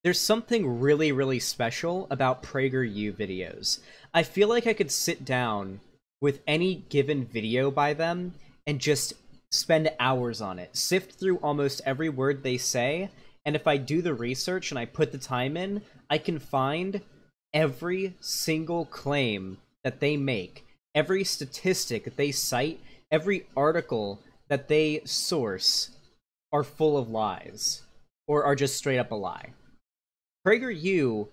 There's something really, really special about PragerU videos. I feel like I could sit down with any given video by them and just spend hours on it, sift through almost every word they say, and if I do the research and I put the time in, I can find every single claim that they make, every statistic that they cite, every article that they source are full of lies, or are just straight up a lie. PragerU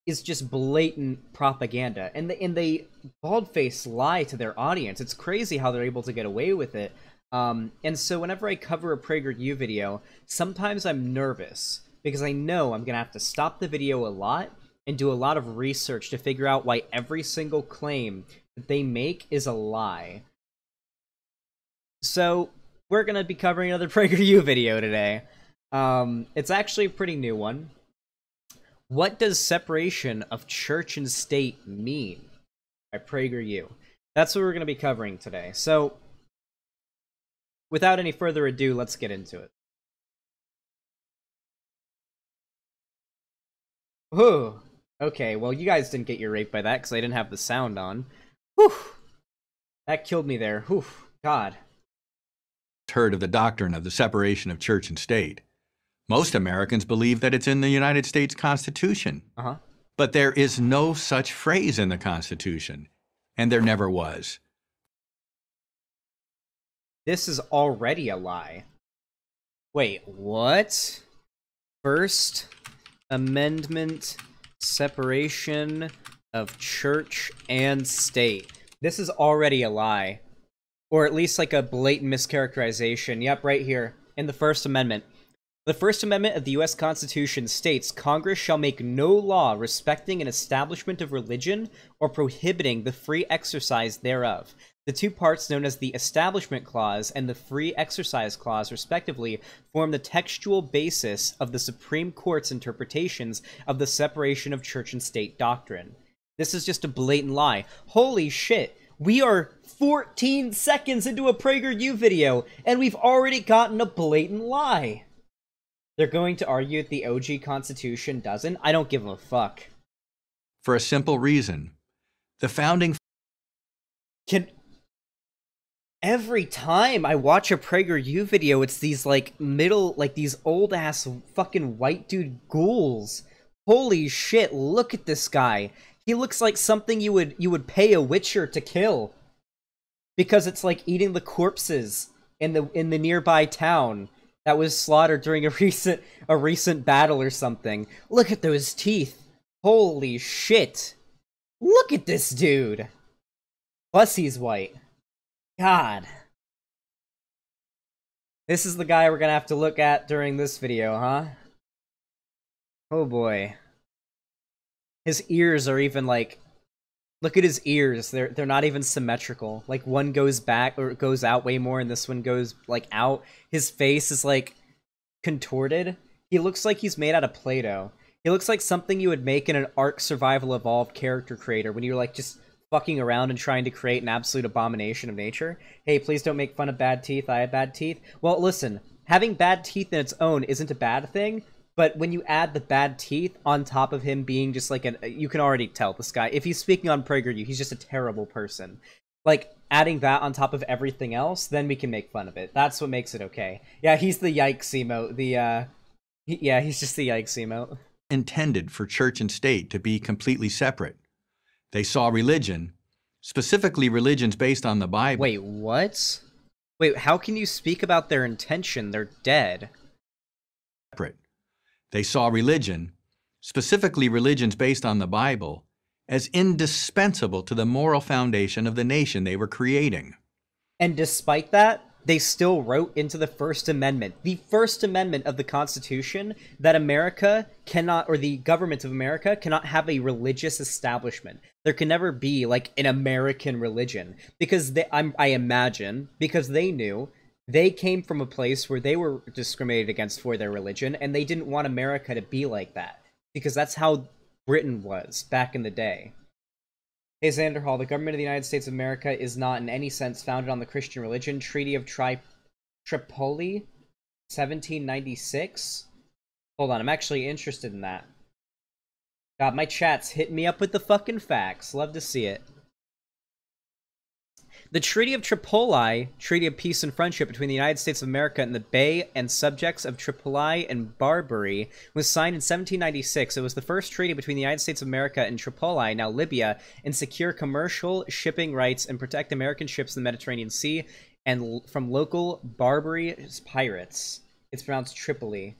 is just blatant propaganda, and they bald-faced lie to their audience. It's crazy how they're able to get away with it. And so whenever I cover a PragerU video, sometimes I'm nervous, because I know I'm gonna have to stop the video a lot and do a lot of research to figure out why every single claim that they make is a lie. So we're gonna be covering another PragerU video today. It's actually a pretty new one. What does separation of church and state mean? By PragerU. That's what we're going to be covering today. So, without any further ado, let's get into it. Whew. Okay, well, you guys didn't get your rape by that because I didn't have the sound on. Whew. That killed me there. Whew. God. Heard of the doctrine of the separation of church and state. Most Americans believe that it's in the United States Constitution. But there is no such phrase in the Constitution, and there never was. This is already a lie. Wait, what? First Amendment separation of church and state. This is already a lie. Or at least like a blatant mischaracterization. Yep, right here, in the First Amendment. The First Amendment of the U.S. Constitution states, Congress shall make no law respecting an establishment of religion or prohibiting the free exercise thereof. The two parts known as the Establishment Clause and the Free Exercise Clause, respectively, form the textual basis of the Supreme Court's interpretations of the separation of church and state doctrine. This is just a blatant lie. Holy shit! We are 14 seconds into a PragerU video, and we've already gotten a blatant lie! They're going to argue that the OG Constitution doesn't? I don't give a fuck. For a simple reason. The founding... Every time I watch a PragerU video, it's these, these old-ass fucking white dude ghouls. Holy shit, look at this guy. He looks like something you would pay a witcher to kill. Because it's like eating the corpses in the nearby town that was slaughtered during a recent battle or something. Look at those teeth. Holy shit. Look at this dude. Plus he's white. God. This is the guy we're gonna have to look at during this video, huh? Oh boy. His ears are even like... Look at his ears. They're not even symmetrical. Like, one goes back, or goes out way more, and this one goes, like, out. His face is, like, contorted. He looks like he's made out of Play-Doh. He looks like something you would make in an Ark Survival Evolved character creator when you're, like, just fucking around and trying to create an absolute abomination of nature. Hey, please don't make fun of bad teeth. I have bad teeth. Well, listen. Having bad teeth in its own isn't a bad thing. But when you add the bad teeth on top of him being just like you can already tell this guy, if he's speaking on PragerU, he's just a terrible person. Like, adding that on top of everything else, then we can make fun of it. That's what makes it okay. Yeah, he's the yikes emote. Yeah, he's just the yikes emote. Intended for church and state to be completely separate. They saw religion, specifically religions based on the Bible. Wait, what? Wait, how can you speak about their intention? They're dead. Separate. They saw religion, specifically religions based on the Bible, as indispensable to the moral foundation of the nation they were creating. And despite that, they still wrote into the First Amendment, the First Amendment of the Constitution, that America cannot, or the government of America cannot have a religious establishment. There can never be, like, an American religion. Because I imagine, because they knew... They came from a place where they were discriminated against for their religion, and they didn't want America to be like that. Because that's how Britain was back in the day. Hey, Xander Hall, the government of the United States of America is not in any sense founded on the Christian religion. Treaty of Tripoli, 1796. Hold on, I'm actually interested in that. God, my chat's hitting me up with the fucking facts. Love to see it. The Treaty of Tripoli, Treaty of Peace and Friendship between the United States of America and the Bey and subjects of Tripoli and Barbary, was signed in 1796. It was the first treaty between the United States of America and Tripoli, now Libya, and secure commercial shipping rights and protect American ships in the Mediterranean Sea and from local Barbary pirates. It's pronounced Tripoli.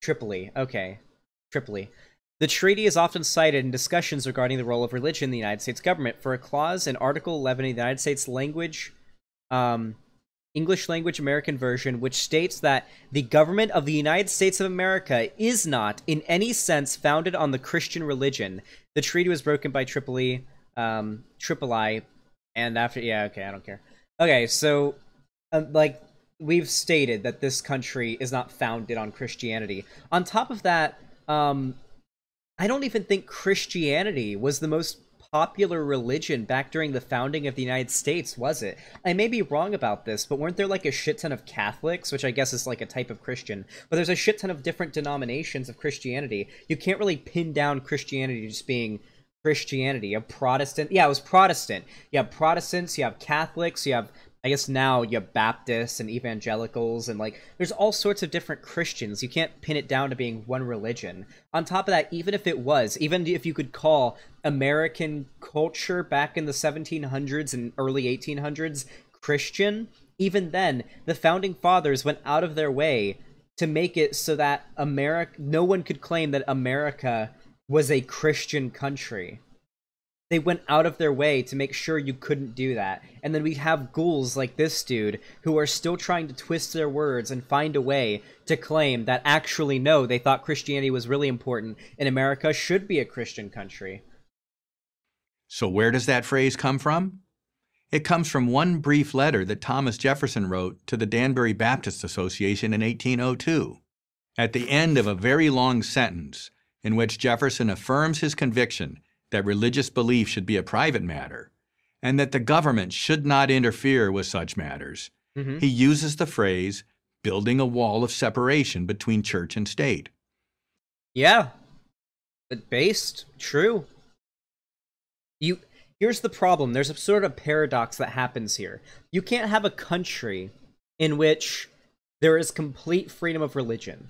Tripoli, okay. Tripoli. The treaty is often cited in discussions regarding the role of religion in the United States government for a clause in Article 11 of the United States language, English language American version, which states that the government of the United States of America is not, in any sense, founded on the Christian religion. The treaty was broken by Tripoli, and after, yeah, okay, I don't care. Okay, so, like, we've stated that this country is not founded on Christianity. On top of that, I don't even think Christianity was the most popular religion back during the founding of the United States, was it? I may be wrong about this, but weren't there like a shit ton of Catholics, which I guess is like a type of Christian, but there's a shit ton of different denominations of Christianity. You can't really pin down Christianity just being Christianity. A Protestant, yeah, it was Protestant. You have Protestants, you have Catholics, you have, I guess now you have Baptists and evangelicals, and like there's all sorts of different Christians. You can't pin it down to being one religion. On top of that, even if you could call American culture back in the 1700s and early 1800s Christian, even then the founding fathers went out of their way to make it so that no one could claim that America was a Christian country. They went out of their way to make sure you couldn't do that. And then we have ghouls like this dude who are still trying to twist their words and find a way to claim that actually no, they thought Christianity was really important and America should be a Christian country. So where does that phrase come from? It comes from one brief letter that Thomas Jefferson wrote to the Danbury Baptist Association in 1802. At the end of a very long sentence in which Jefferson affirms his conviction that religious belief should be a private matter, and that the government should not interfere with such matters, he uses the phrase, building a wall of separation between church and state. Yeah. But based, true. Here's the problem. There's a sort of paradox that happens here. You can't have a country in which there is complete freedom of religion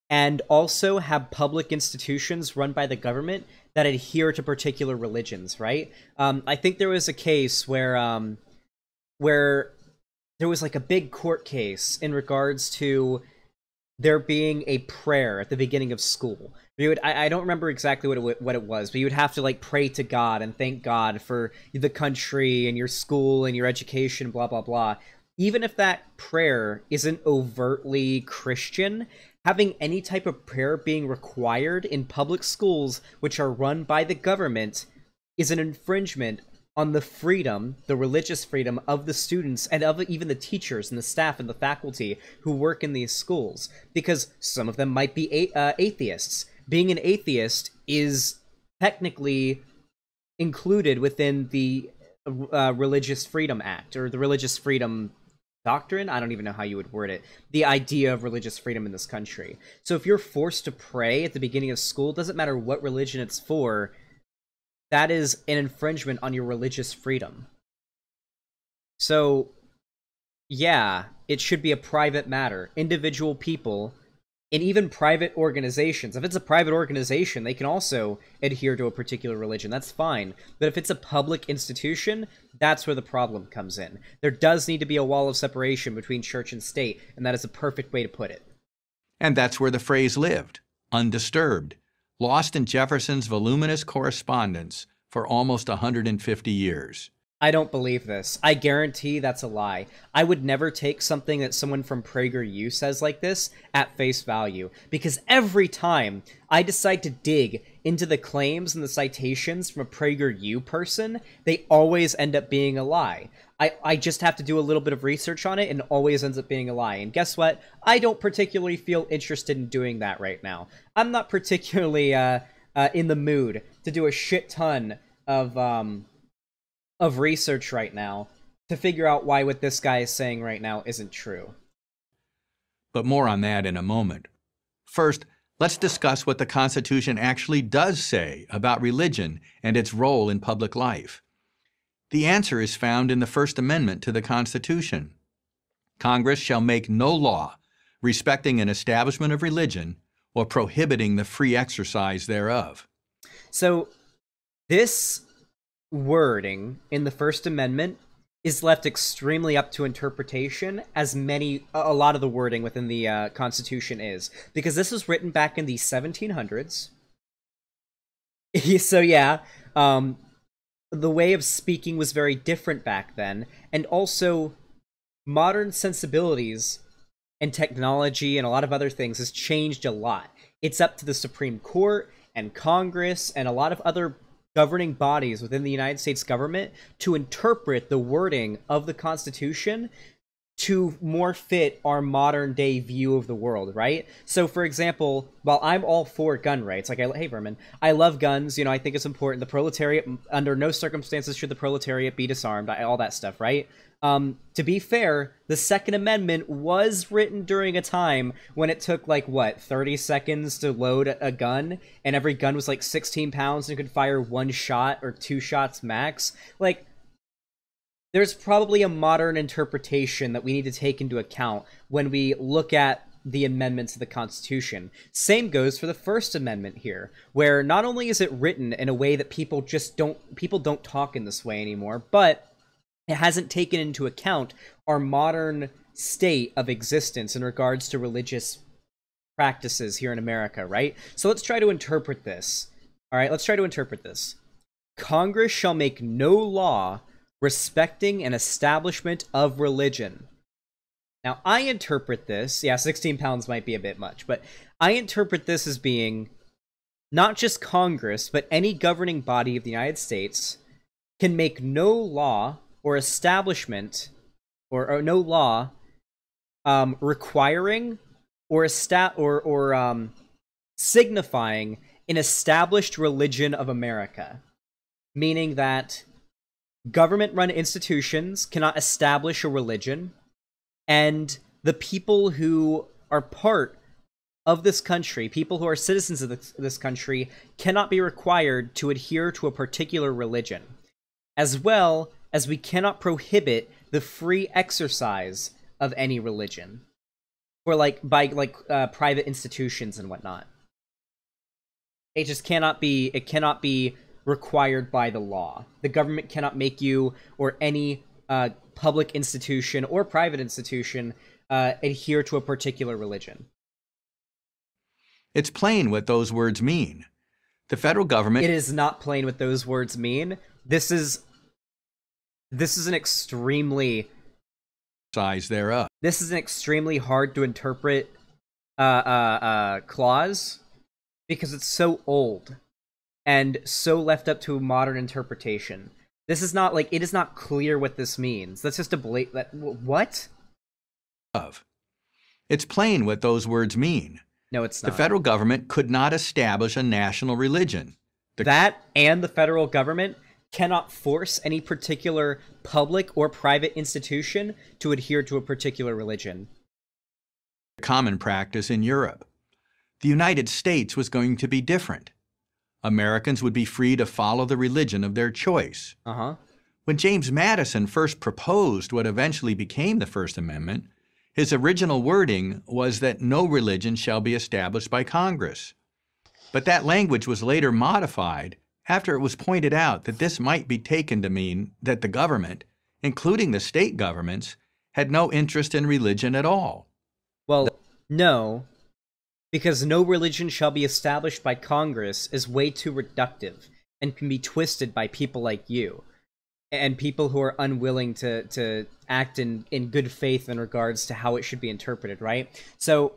and also have public institutions run by the government that adhere to particular religions, right? I think there was a case where there was like a big court case in regards to there being a prayer at the beginning of school. I don't remember exactly what it was, but you would have to like pray to God and thank God for the country and your school and your education, blah, blah, blah. Even if that prayer isn't overtly Christian, having any type of prayer being required in public schools which are run by the government is an infringement on the freedom, the religious freedom of the students and of even the teachers and the staff and the faculty who work in these schools. Because some of them might be atheists. Being an atheist is technically included within the Religious Freedom Act, or the Religious Freedom Doctrine? I don't even know how you would word it. The idea of religious freedom in this country. So if you're forced to pray at the beginning of school, doesn't matter what religion it's for, that is an infringement on your religious freedom. So, yeah, it should be a private matter. Individual people, and even private organizations. If it's a private organization, they can also adhere to a particular religion. That's fine. But if it's a public institution, that's where the problem comes in. There does need to be a wall of separation between church and state, and that is a perfect way to put it. And that's where the phrase lived, undisturbed, lost in Jefferson's voluminous correspondence for almost 150 years. I don't believe this. I guarantee that's a lie. I would never take something that someone from PragerU says like this at face value, because every time I decide to dig into the claims and the citations from a PragerU person, they always end up being a lie. I just have to do a little bit of research on it and it always ends up being a lie. And guess what? I don't particularly feel interested in doing that right now. I'm not particularly in the mood to do a shit ton of research right now to figure out why what this guy is saying right now isn't true. But more on that in a moment. First, let's discuss what the Constitution actually does say about religion and its role in public life. The answer is found in the First Amendment to the Constitution. Congress shall make no law respecting an establishment of religion or prohibiting the free exercise thereof. So this wording in the First Amendment is left extremely up to interpretation, as a lot of the wording within the Constitution is, because this was written back in the 1700s. So yeah, the way of speaking was very different back then, and also modern sensibilities and technology and a lot of other things has changed a lot. It's up to the Supreme Court and Congress and a lot of other governing bodies within the United States government to interpret the wording of the Constitution to more fit our modern day view of the world, right? So for example, while I'm all for gun rights, like, hey Vermin, I love guns, you know, I think it's important. The proletariat, under no circumstances should the proletariat be disarmed, all that stuff, right? To be fair, the Second Amendment was written during a time when it took, like, what, 30 seconds to load a gun, and every gun was, like, 16 pounds and could fire 1 shot or 2 shots max. Like, there's probably a modern interpretation that we need to take into account when we look at the amendments of the Constitution. Same goes for the First Amendment here, where not only is it written in a way that people don't talk in this way anymore, but it hasn't taken into account our modern state of existence in regards to religious practices here in America, right? So let's try to interpret this. All right, let's try to interpret this. Congress shall make no law respecting an establishment of religion. Now, I interpret this, yeah, 16 pounds might be a bit much, but I interpret this as being not just Congress, but any governing body of the United States can make no law or establishment, or no law requiring or signifying an established religion of America, meaning that government-run institutions cannot establish a religion, and the people who are part of this country, people who are citizens of this country, cannot be required to adhere to a particular religion, as well as we cannot prohibit the free exercise of any religion, or by private institutions and whatnot. It just cannot be. It cannot be required by the law. The government cannot make you or any public institution or private institution adhere to a particular religion. It's plain what those words mean. The federal government... It is not plain what those words mean. This is an extremely... size thereof. This is an extremely hard to interpret clause, because it's so old and so left up to modern interpretation. This is not, like, it is not clear what this means. That's just a what? It's plain what those words mean. No, it's not. The federal government could not establish a national religion. That and the federal government cannot force any particular public or private institution to adhere to a particular religion. Common practice in Europe. The United States was going to be different. Americans would be free to follow the religion of their choice. When James Madison first proposed what eventually became the First Amendment, his original wording was that no religion shall be established by Congress. But that language was later modified after it was pointed out that this might be taken to mean that the government, including the state governments, had no interest in religion at all. Well, no, because no religion shall be established by Congress is way too reductive and can be twisted by people like you and people who are unwilling to act in good faith in regards to how it should be interpreted, right? So,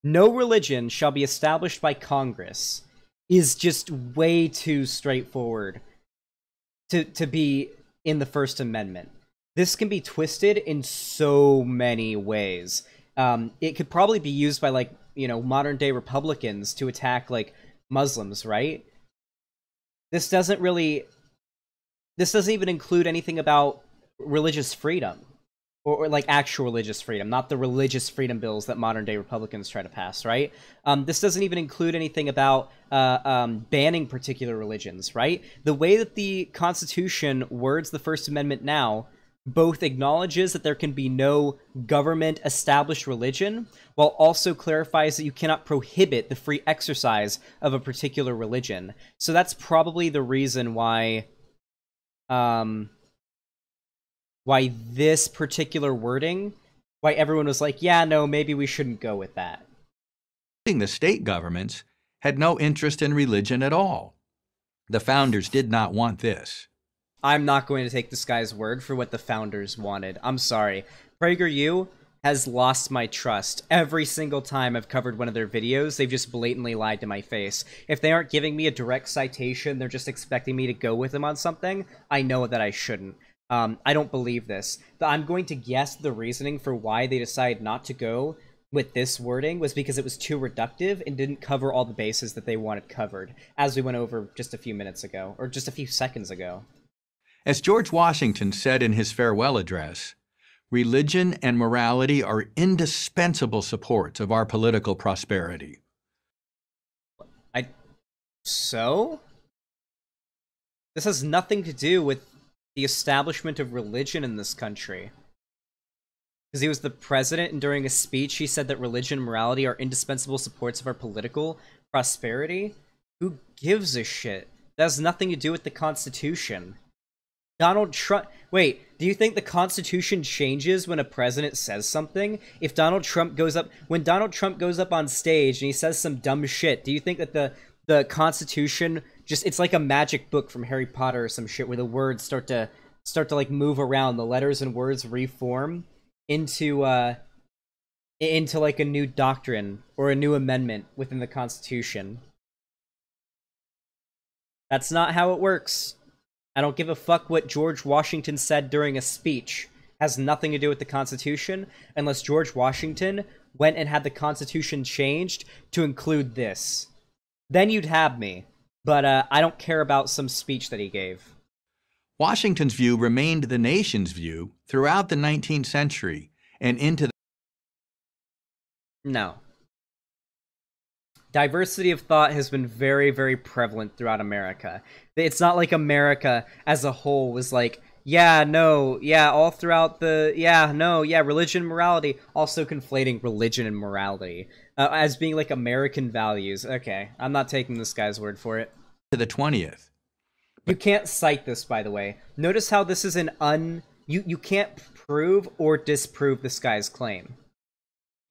no religion shall be established by Congress is just way too straightforward to be in the First Amendment. This can be twisted in so many ways. It could probably be used by, like, you know, modern day Republicans to attack, like, Muslims, right? This doesn't even include anything about religious freedom. or like actual religious freedom, not the religious freedom bills that modern day Republicans try to pass, right? This doesn't even include anything about banning particular religions, right? The way that the Constitution words the First Amendment now both acknowledges that there can be no government established religion, while also clarifies that you cannot prohibit the free exercise of a particular religion. So that's probably the reason why this particular wording, why everyone was like, yeah, no, maybe we shouldn't go with that. The state governments had no interest in religion at all. The founders did not want this. I'm not going to take this guy's word for what the founders wanted. I'm sorry. PragerU has lost my trust. Every single time I've covered one of their videos, they've just blatantly lied to my face. If they aren't giving me a direct citation, they're just expecting me to go with them on something, I know that I shouldn't. I don't believe this. I'm going to guess the reasoning for why they decided not to go with this wording was because it was too reductive and didn't cover all the bases that they wanted covered, as we went over just a few minutes ago, or just a few seconds ago. As George Washington said in his farewell address, religion and morality are indispensable supports of our political prosperity. So? This has nothing to do with the establishment of religion in this country. Because he was the president, and during a speech he said that religion and morality are indispensable supports of our political prosperity? Who gives a shit? That has nothing to do with the Constitution. Donald Trump... Wait, do you think the Constitution changes when a president says something? If Donald Trump goes up... When Donald Trump goes up on stage and he says some dumb shit, do you think that the Constitution just... It's like a magic book from Harry Potter or some shit where the words start to like move around, the letters and words reform into like a new doctrine or a new amendment within the Constitution. That's not how it works. I don't give a fuck what George Washington said during a speech. It has nothing to do with the Constitution, unless George Washington went and had the Constitution changed to include this. Then you'd have me. But I don't care about some speech that he gave. Washington's view remained the nation's view throughout the 19th century and into the... No. Diversity of thought has been very, very prevalent throughout America. It's not like America as a whole was like, yeah, no, yeah, all throughout the, yeah, no, yeah, religion and morality, also conflating religion and morality as being like American values. Okay, I'm not taking this guy's word for it. To the 20th. You can't cite this, by the way. Notice how this is an you can't prove or disprove this guy's claim.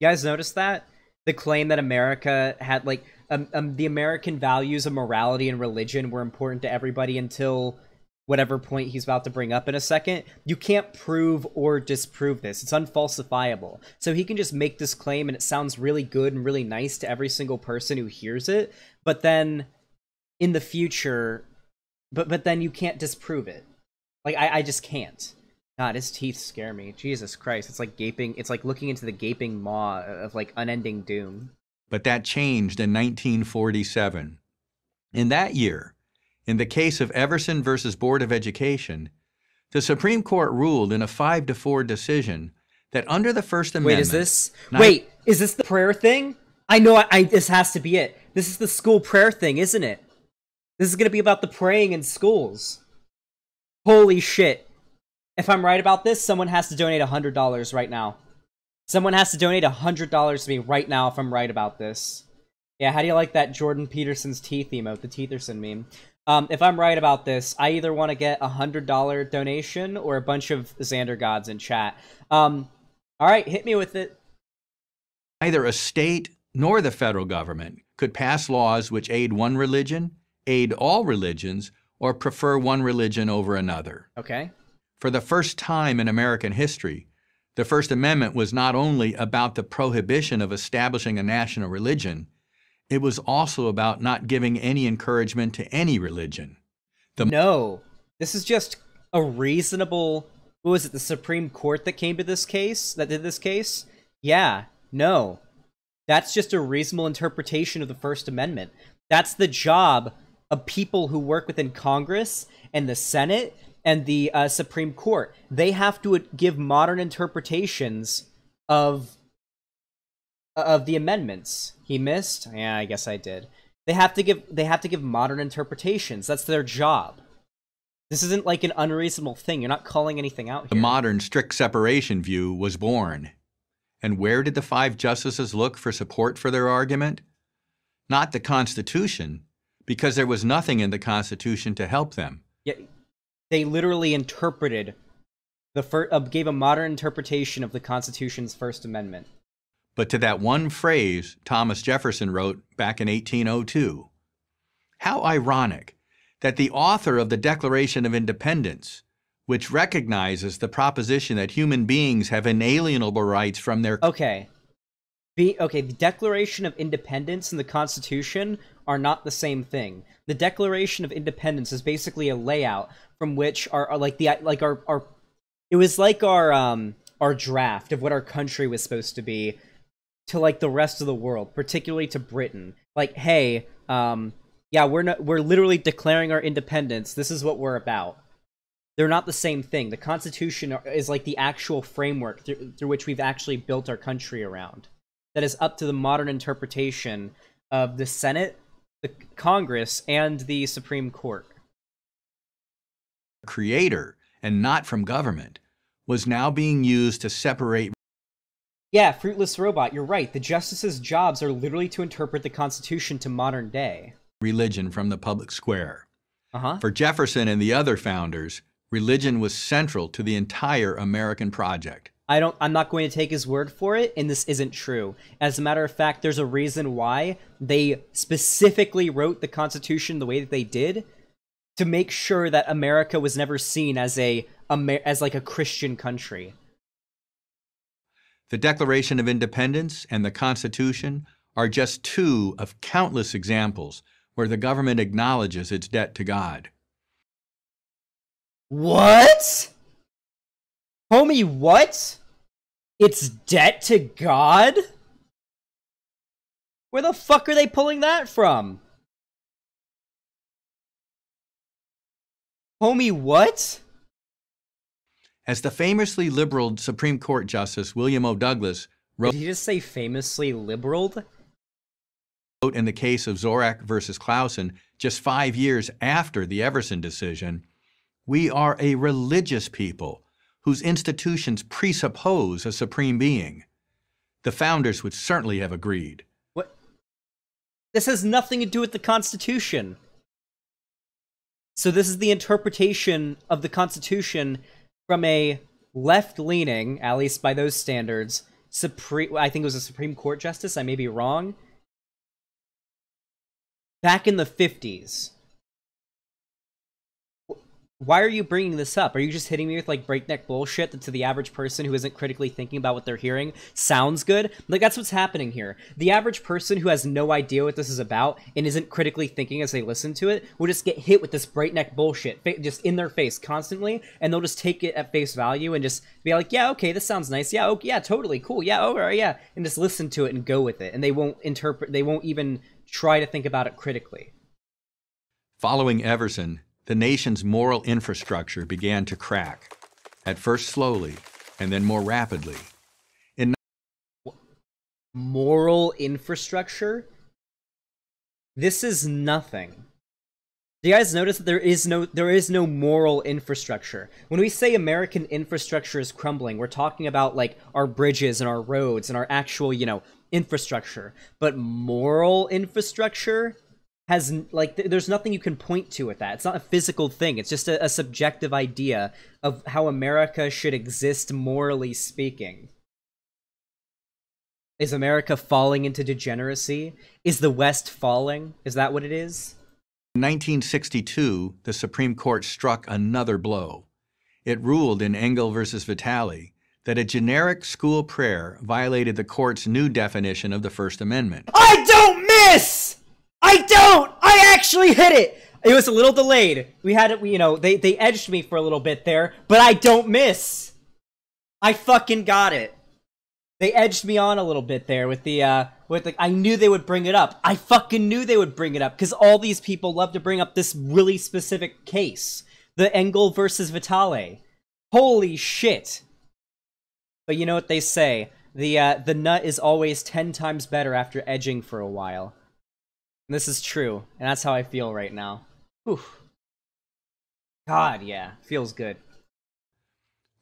You guys notice that? The claim that America had, like, the American values of morality and religion were important to everybody until whatever point he's about to bring up in a second. You can't prove or disprove this. It's unfalsifiable. So he can just make this claim and it sounds really good and really nice to every single person who hears it, but then in the future, but then you can't disprove it. Like, I just can't. God, his teeth scare me. Jesus Christ, it's like gaping, it's like looking into the gaping maw of like unending doom. But that changed in 1947. In that year, in the case of Everson versus Board of Education, the Supreme Court ruled in a 5-4 decision that under the First Amendment... Wait, is this the prayer thing? I know, this has to be it. This is the school prayer thing, isn't it? This is going to be about the praying in schools. Holy shit. If I'm right about this, someone has to donate $100 right now. Someone has to donate $100 to me right now if I'm right about this. Yeah, how do you like that Jordan Peterson's teeth emote, the Teetherson meme? If I'm right about this, I either want to get a $100 donation or a bunch of Xander gods in chat. Alright, hit me with it. Neither a state nor the federal government could pass laws which aid one religion, aid all religions, or prefer one religion over another. Okay. For the first time in American history, the First Amendment was not only about the prohibition of establishing a national religion, it was also about not giving any encouragement to any religion. No, this is just a reasonable... What was it, the Supreme Court that came to this case? That did this case? Yeah, no. That's just a reasonable interpretation of the First Amendment. That's the job of people who work within Congress and the Senate and the Supreme Court. They have to give modern interpretations of the amendments. He missed? Yeah, I guess I did. They have to give modern interpretations. That's their job. This isn't like an unreasonable thing. You're not calling anything out here. The modern strict separation view was born. And where did the 5 justices look for support for their argument? Not the Constitution, because there was nothing in the Constitution to help them. Yeah, they literally interpreted gave a modern interpretation of the Constitution's First Amendment. But to that one phrase Thomas Jefferson wrote back in 1802. How ironic that the author of the Declaration of Independence, which recognizes the proposition that human beings have inalienable rights from their... Okay. The Declaration of Independence and the Constitution are not the same thing. The Declaration of Independence is basically a layout from which our it was like our draft of what our country was supposed to be to like the rest of the world, particularly to Britain. Like, hey, yeah, we're literally declaring our independence. This is what we're about. They're not the same thing. The Constitution is like the actual framework through which we've actually built our country around. That is up to the modern interpretation of the Senate, the Congress, and the Supreme Court. Creator, and not from government, was now being used to separate... Yeah, Fruitless Robot, you're right. The justices' jobs are literally to interpret the Constitution to modern day. Religion from the public square. Uh-huh. For Jefferson and the other founders, religion was central to the entire American project. I'm not going to take his word for it, and this isn't true. As a matter of fact, there's a reason why they specifically wrote the Constitution the way that they did, to make sure that America was never seen as like a Christian country. The Declaration of Independence and the Constitution are just 2 of countless examples where the government acknowledges its debt to God. What? Homie, what? It's debt to God? Where the fuck are they pulling that from? Homie, what? As the famously liberal Supreme Court Justice William O. Douglas wrote... Did he just say famously liberal? In the case of Zorak versus Clausen, just 5 years after the Everson decision, we are a religious people whose institutions presuppose a supreme being. The founders would certainly have agreed. What? This has nothing to do with the Constitution. So this is the interpretation of the Constitution from a left-leaning, at least by those standards, I think it was a Supreme Court justice, I may be wrong, back in the 50s. Why are you bringing this up? Are you just hitting me with, like, breakneck bullshit that to the average person who isn't critically thinking about what they're hearing sounds good? Like, that's what's happening here. The average person who has no idea what this is about and isn't critically thinking as they listen to it will just get hit with this breakneck bullshit just in their face constantly, and they'll just take it at face value and just be like, yeah, okay, this sounds nice. Yeah, okay, yeah, totally, cool. Yeah, alright, yeah. And just listen to it and go with it. And they won't even try to think about it critically. Following Everson, the nation's moral infrastructure began to crack, at first slowly, and then more rapidly. Moral infrastructure? This is nothing. Do you guys notice that there is no moral infrastructure? When we say American infrastructure is crumbling, we're talking about, like, our bridges and our roads and our actual, infrastructure. But moral infrastructure has, like, there's nothing you can point to with that. It's not a physical thing. It's just a subjective idea of how America should exist morally speaking. Is America falling into degeneracy? Is the West falling? Is that what it is? In 1962, the Supreme Court struck another blow. It ruled in Engel versus Vitale that a generic school prayer violated the court's new definition of the First Amendment. I don't miss! I actually hit it! It was a little delayed. We had it, they edged me for a little bit there, but I don't miss! I fucking got it. They edged me on a little bit there with the, I knew they would bring it up. I fucking knew they would bring it up, because all these people love to bring up this really specific case. The Engel versus Vitale. Holy shit. But you know what they say? The nut is always 10 times better after edging for a while. And this is true, and that's how I feel right now. Whew. God, yeah. Feels good.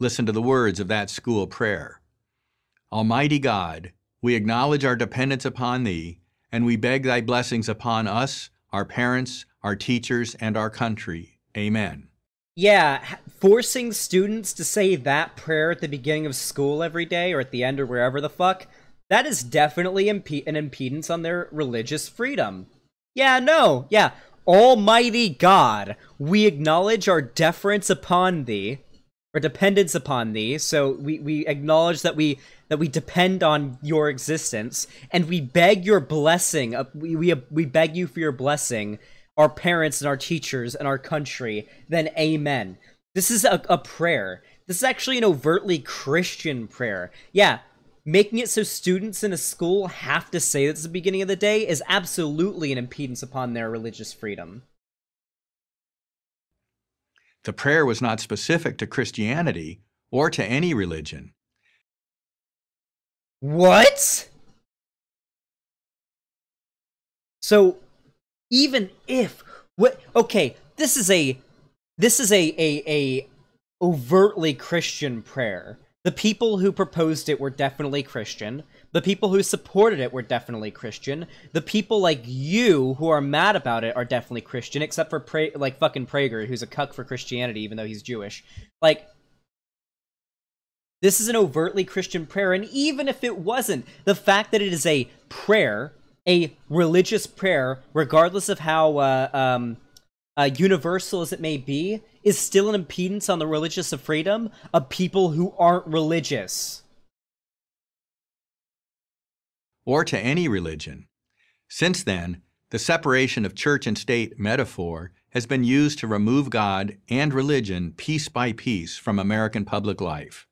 Listen to the words of that school prayer. Almighty God, we acknowledge our dependence upon Thee, and we beg Thy blessings upon us, our parents, our teachers, and our country. Amen. Yeah, forcing students to say that prayer at the beginning of school every day, or at the end, or wherever the fuck, that is definitely an impedance on their religious freedom. Yeah, no, yeah. Almighty God, we acknowledge our deference upon Thee, or dependence upon Thee, so we acknowledge that we depend on your existence, and we beg your blessing, we beg you for your blessing, our parents and our teachers and our country, then amen. This is a prayer. This is actually an overtly Christian prayer. Yeah, making it so students in a school have to say this at the beginning of the day is absolutely an impedance upon their religious freedom. The prayer was not specific to Christianity or to any religion. What? So, even if okay, this is a overtly Christian prayer. The people who proposed it were definitely Christian. The people who supported it were definitely Christian. The people like you who are mad about it are definitely Christian, except for like fucking Prager, who's a cuck for Christianity even though he's Jewish. Like, this is an overtly Christian prayer, and even if it wasn't, the fact that it is a prayer, a religious prayer, regardless of how universal as it may be, is still an impedance on the religious freedom of people who aren't religious. Or to any religion. Since then, the separation of church and state metaphor has been used to remove God and religion piece by piece from American public life.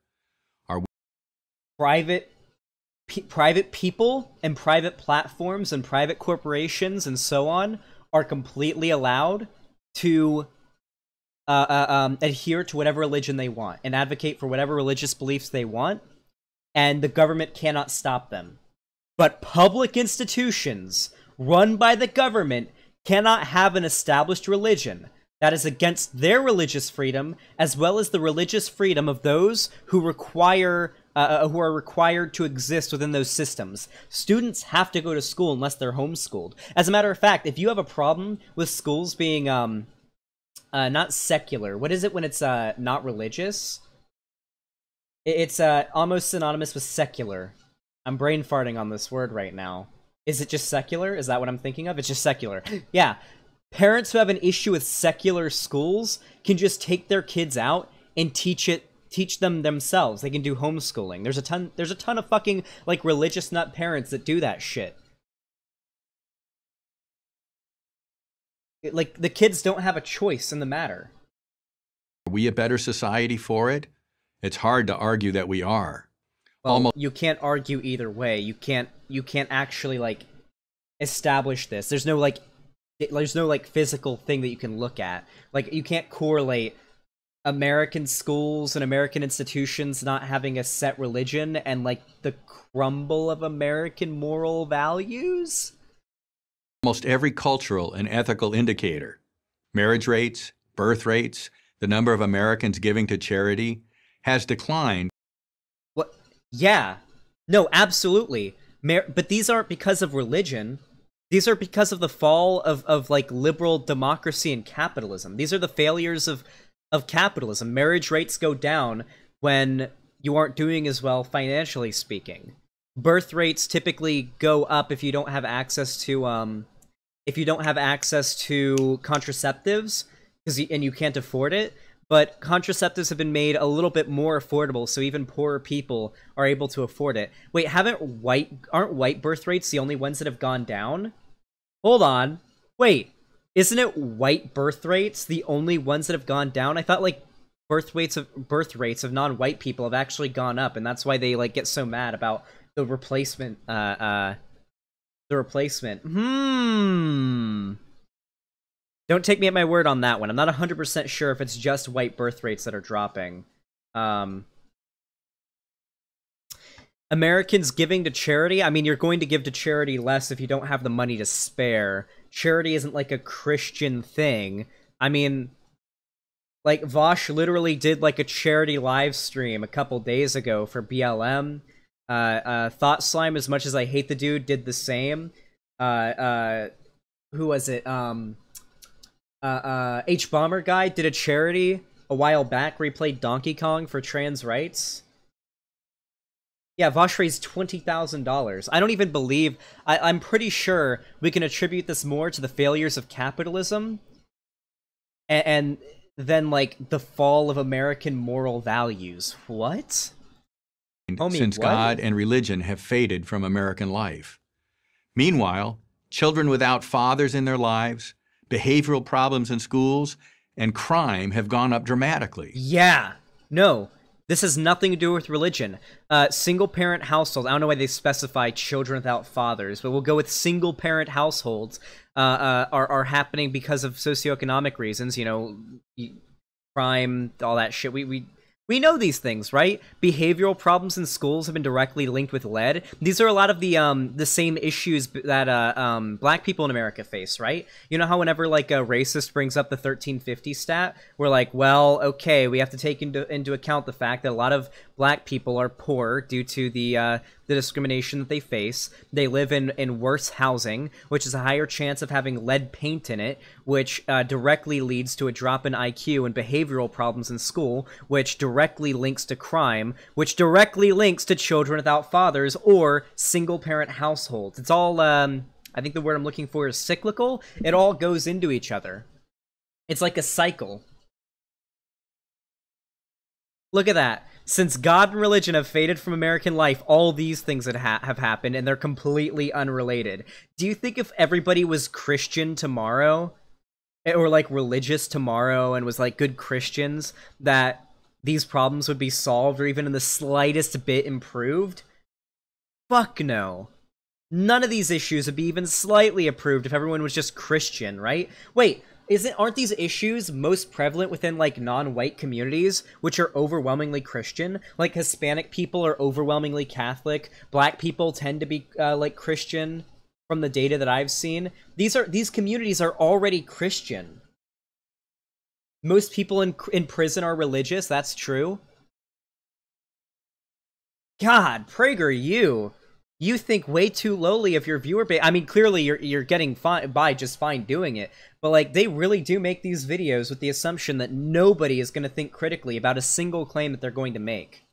Private people and private platforms and private corporations and so on are completely allowed to adhere to whatever religion they want and advocate for whatever religious beliefs they want, and the government cannot stop them. But public institutions run by the government cannot have an established religion that is against their religious freedom, as well as the religious freedom of those who are required to exist within those systems. Students have to go to school unless they're homeschooled. As a matter of fact, if you have a problem with schools being not secular, what is it when it's not religious? It's almost synonymous with secular. I'm brain farting on this word right now. Is it just secular? Is that what I'm thinking of? It's just secular. Yeah. Parents who have an issue with secular schools can just take their kids out and teach them themselves. They can do homeschooling. There's a ton of fucking like religious nut parents that do that shit. Like, the kids don't have a choice in the matter. Are we a better society for it? It's hard to argue that we are. Well, you can't argue either way. You can't actually like establish this. There's no like physical thing that you can look at. Like, you can't correlate American schools and American institutions not having a set religion and like the crumble of American moral values. Almost every cultural and ethical indicator, marriage rates, birth rates, the number of Americans giving to charity, has declined. What? Yeah. No, absolutely. But these aren't because of religion. These are because of the fall of like liberal democracy and capitalism. These are the failures of capitalism. Marriage rates go down when you aren't doing as well financially speaking. Birth rates typically go up if you don't have access to contraceptives and you can't afford it. But contraceptives have been made a little bit more affordable, so even poorer people are able to afford it. Wait, aren't white birth rates the only ones that have gone down? Hold on. Wait, isn't it white birth rates the only ones that have gone down? I thought like birth rates of non-white people have actually gone up, and that's why they like get so mad about the replacement. Don't take me at my word on that one. I'm not 100% sure if it's just white birth rates that are dropping. Americans giving to charity, I mean, you're going to give to charity less if you don't have the money to spare. Charity isn't like a Christian thing. I mean, like, Vosh literally did like a charity live stream a couple days ago for BLM. Thought Slime, as much as I hate the dude, did the same. Who was it? H Bomber guy did a charity a while back where he played Donkey Kong for trans rights. Yeah, Vosh raised $20,000. I don't even believe... I'm pretty sure we can attribute this more to the failures of capitalism and then, like, the fall of American moral values. What? Homie, since what? God and religion have faded from American life. Meanwhile, children without fathers in their lives, behavioral problems in schools, and crime have gone up dramatically. Yeah. No. This has nothing to do with religion. Single-parent households, I don't know why they specify children without fathers, but we'll go with single-parent households are happening because of socioeconomic reasons, you know, crime, all that shit. We know these things, right? Behavioral problems in schools have been directly linked with lead. These are a lot of the same issues that black people in America face, right? You know how whenever like a racist brings up the 1350 stat, we're like, well, okay, we have to take into account the fact that a lot of black people are poor due to the discrimination that they face. They live in worse housing, which is a higher chance of having lead paint in it, which directly leads to a drop in IQ and behavioral problems in school, which directly links to crime, which directly links to children without fathers or single-parent households. It's all, I think the word I'm looking for is cyclical. It all goes into each other. It's like a cycle. Look at that. Since God and religion have faded from American life, all these things have happened, and they're completely unrelated. Do you think if everybody was Christian tomorrow, or like religious tomorrow, and was like good Christians, that these problems would be solved, or even in the slightest bit improved? Fuck no. None of these issues would be even slightly improved if everyone was just Christian, right? Wait. Aren't these issues most prevalent within, like, non-white communities, which are overwhelmingly Christian? Like, Hispanic people are overwhelmingly Catholic. Black people tend to be, like, Christian, from the data that I've seen. These communities are already Christian. Most people in prison are religious, that's true. God, PragerU. You think way too lowly of your viewer base. I mean, clearly you're getting by just fine doing it, but like they really do make these videos with the assumption that nobody is going to think critically about a single claim that they're going to make.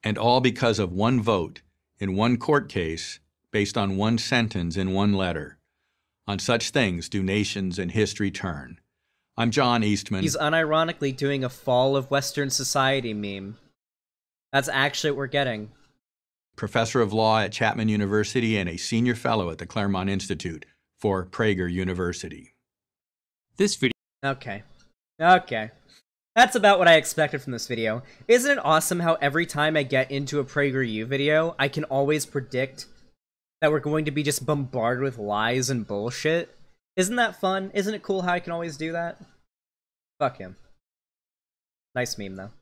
And all because of one vote in one court case based on one sentence in one letter. On such things do nations and history turn. I'm John Eastman. He's unironically doing a fall of Western society meme. That's actually what we're getting. Professor of Law at Chapman University and a Senior Fellow at the Claremont Institute for Prager University. This video... Okay. That's about what I expected from this video. Isn't it awesome how every time I get into a PragerU video, I can always predict that we're going to be just bombarded with lies and bullshit? Isn't that fun? Isn't it cool how I can always do that? Fuck him. Nice meme, though.